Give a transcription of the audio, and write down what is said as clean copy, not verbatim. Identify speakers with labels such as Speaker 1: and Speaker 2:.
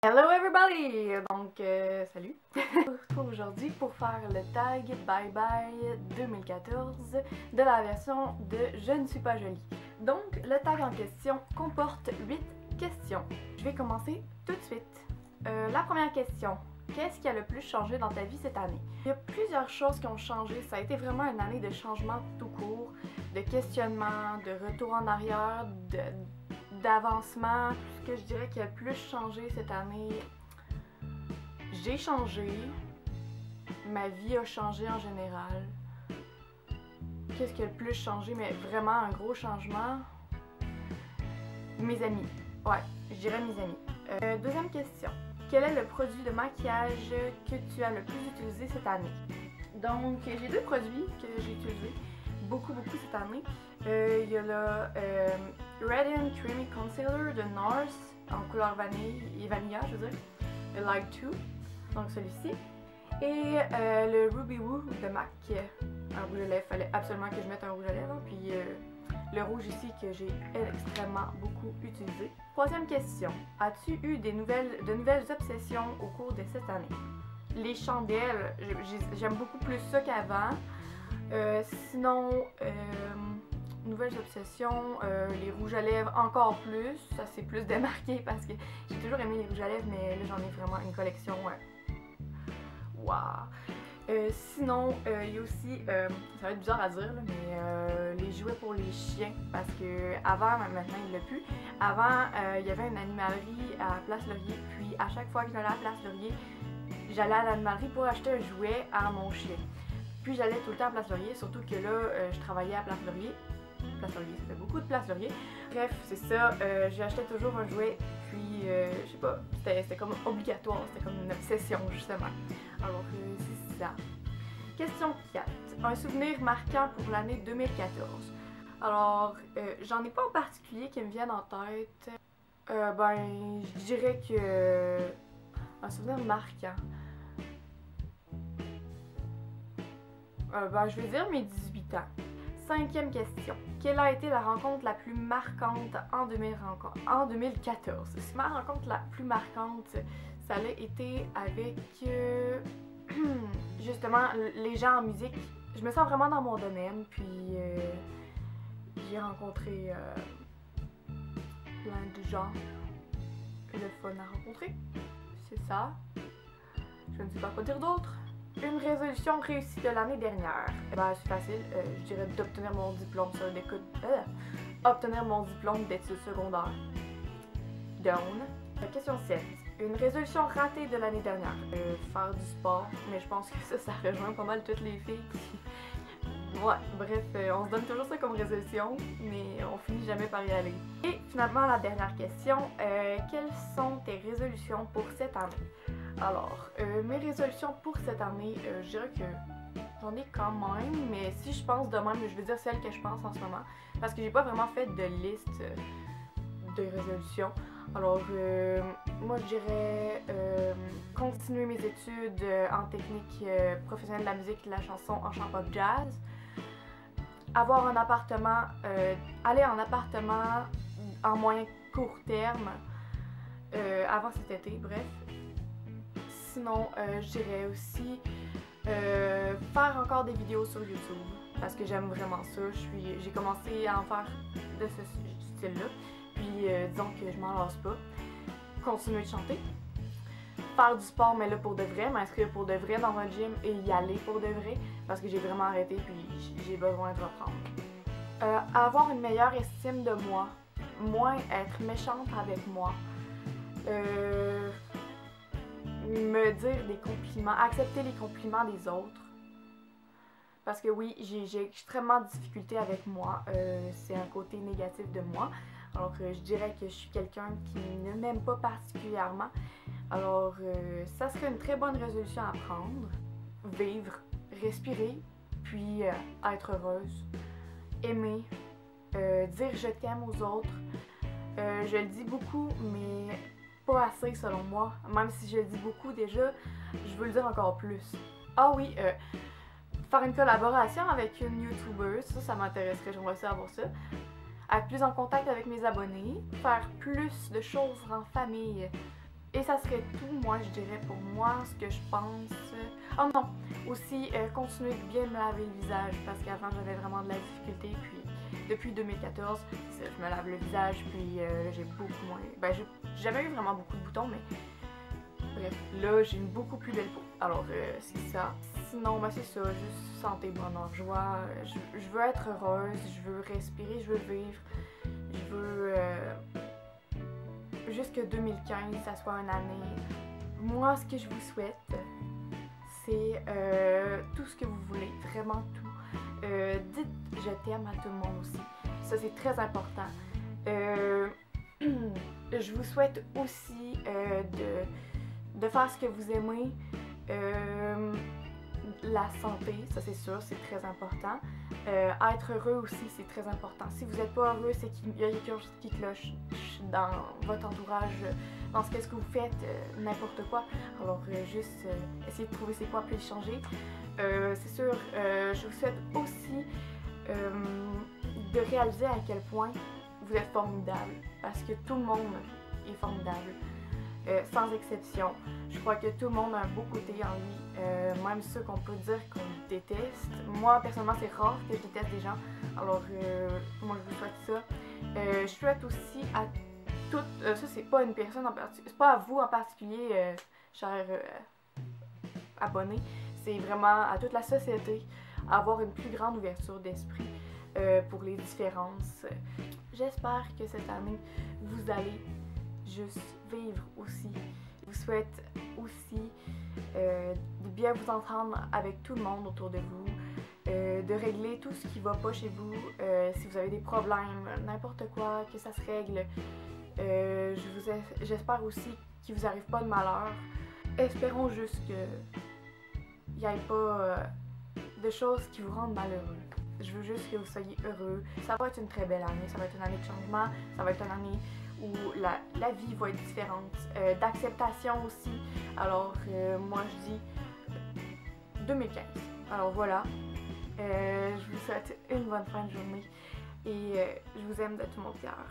Speaker 1: Hello everybody! Donc, salut! On se retrouve aujourd'hui pour faire le tag Bye Bye 2014 de la version de Je ne suis pas jolie. Donc, le tag en question comporte 8 questions. Je vais commencer tout de suite. La première question. Qu'est-ce qui a le plus changé dans ta vie cette année? Il y a plusieurs choses qui ont changé. Ça a été vraiment une année de changement tout court, de questionnement, de retour en arrière, d'avancement. Ce que je dirais qui a le plus changé cette année, j'ai changé, ma vie a changé en général. Qu'est-ce qui a le plus changé, mais vraiment un gros changement? Mes amis. Ouais, je dirais mes amis. Deuxième question. Quel est le produit de maquillage que tu as le plus utilisé cette année? Donc, j'ai deux produits que j'ai utilisés beaucoup cette année. Il y a le Radiant Creamy Concealer de NARS en couleur vanille et vanilla, je veux dire, le Light 2, donc celui-ci. Et le Ruby Woo de MAC, un rouge à lèvres. Il fallait absolument que je mette un rouge à lèvres. Puis le rouge ici que j'ai extrêmement beaucoup utilisé. Troisième question. As-tu eu de nouvelles obsessions au cours de cette année? Les chandelles, j'aime beaucoup plus ça qu'avant. Sinon, nouvelles obsessions, les rouges à lèvres encore plus. Ça s'est plus démarqué parce que j'ai toujours aimé les rouges à lèvres, mais là j'en ai vraiment une collection. Waouh! Sinon, il y a aussi, ça va être bizarre à dire, là, mais les jouets pour les chiens, parce que avant, maintenant il l'a plus. Avant, il y avait une animalerie à Place Laurier, puis à chaque fois que j'allais à Place Laurier, j'allais à l'animalerie pour acheter un jouet à mon chien. Puis j'allais tout le temps à Place Laurier, surtout que là, je travaillais à Place Laurier. Place Laurier, ça fait beaucoup de Place Laurier. Bref, c'est ça, j'achetais toujours un jouet, puis je sais pas, c'était comme obligatoire, c'était comme une obsession justement. Alors c'est ça. Question 4. Un souvenir marquant pour l'année 2014. Alors, j'en ai pas en particulier qui me viennent en tête. Ben, je dirais que un souvenir marquant. Ben, je vais dire mes 18 ans. Cinquième question. Quelle a été la rencontre la plus marquante en 2014? Ma rencontre la plus marquante, ça a été avec justement les gens en musique. Je me sens vraiment dans mon domaine, puis j'ai rencontré plein de gens. Le fun à rencontrer. C'est ça. Je ne sais pas quoi dire d'autre. Une résolution réussie de l'année dernière. Eh ben, c'est facile, je dirais d'obtenir mon diplôme sur obtenir mon diplôme d'études secondaires. Down. Question 7. Une résolution ratée de l'année dernière. Faire du sport, mais je pense que ça rejoint pas mal toutes les filles. Ouais, bref, on se donne toujours ça comme résolution, mais on finit jamais par y aller. Et finalement, la dernière question. Quelles sont tes résolutions pour cette année? Alors, mes résolutions pour cette année, je dirais que j'en ai quand même, mais si je pense de même, je vais dire celle que je pense en ce moment, parce que j'ai pas vraiment fait de liste de résolutions. Alors, moi je dirais continuer mes études en technique professionnelle de la musique et de la chanson en chant pop jazz, avoir un appartement, aller en appartement en moyen court terme avant cet été, bref. Sinon, je dirais aussi faire encore des vidéos sur YouTube parce que j'aime vraiment ça. J'ai commencé à en faire de ce style-là. Puis disons que je m'en lasse pas. Continuer de chanter. Faire du sport, mais là pour de vrai, m'inscrire pour de vrai dans un gym et y aller pour de vrai parce que j'ai vraiment arrêté puis j'ai besoin de reprendre. Avoir une meilleure estime de moi. Moins être méchante avec moi. Me dire des compliments, accepter les compliments des autres. Parce que oui, j'ai extrêmement de difficulté avec moi. C'est un côté négatif de moi. Alors je dirais que je suis quelqu'un qui ne m'aime pas particulièrement. Alors ça serait une très bonne résolution à prendre. Vivre, respirer, puis être heureuse. Aimer, dire je t'aime aux autres. Je le dis beaucoup, mais pas assez selon moi. Même si je le dis beaucoup déjà, je veux le dire encore plus. Ah oui, faire une collaboration avec une YouTuber, ça m'intéresserait, j'aimerais ça avoir ça. Être plus en contact avec mes abonnés, faire plus de choses en famille, Et ça serait tout, moi, je dirais, pour moi, ce que je pense. Oh non! Aussi, continuer de bien me laver le visage, parce qu'avant, j'avais vraiment de la difficulté, puis depuis 2014, je me lave le visage, puis j'ai beaucoup moins... Ben, j'ai jamais eu vraiment beaucoup de boutons, mais bref, là, j'ai une beaucoup plus belle peau. Alors, c'est ça. Sinon, ben, c'est ça, juste santé, bonheur, joie. Je veux être heureuse, je veux respirer, je veux vivre, je veux... juste que 2015, ça soit une année. Moi, ce que je vous souhaite, c'est tout ce que vous voulez, vraiment tout. Dites je t'aime à tout le monde aussi. Ça, c'est très important. Je vous souhaite aussi de faire ce que vous aimez. La santé, ça c'est sûr, c'est très important. Être heureux aussi, c'est très important. Si vous n'êtes pas heureux, c'est qu'il y a quelque chose qui cloche dans votre entourage, dans ce que vous faites, n'importe quoi. Alors juste essayez de trouver c'est quoi, puis le changer. C'est sûr, je vous souhaite aussi de réaliser à quel point vous êtes formidable, parce que tout le monde est formidable. Sans exception. Je crois que tout le monde a un beau côté en lui, même ceux qu'on peut dire qu'on déteste. Moi, personnellement, c'est rare que je déteste des gens, alors moi, je vous souhaite ça. Je souhaite aussi à toutes, ça c'est pas une personne en particulier, c'est pas à vous en particulier, chers abonnés, c'est vraiment à toute la société, avoir une plus grande ouverture d'esprit pour les différences. J'espère que cette année, vous allez juste vivre aussi. Je vous souhaite aussi de bien vous entendre avec tout le monde autour de vous, de régler tout ce qui va pas chez vous, si vous avez des problèmes, n'importe quoi, que ça se règle. J'espère aussi qu'il vous arrive pas de malheur. Espérons juste qu'il n'y ait pas de choses qui vous rendent malheureux. Je veux juste que vous soyez heureux. Ça va être une très belle année, ça va être une année de changement, ça va être une année où la vie va être différente, d'acceptation aussi. Alors moi je dis 2015. Alors voilà, je vous souhaite une bonne fin de journée et je vous aime de tout mon cœur.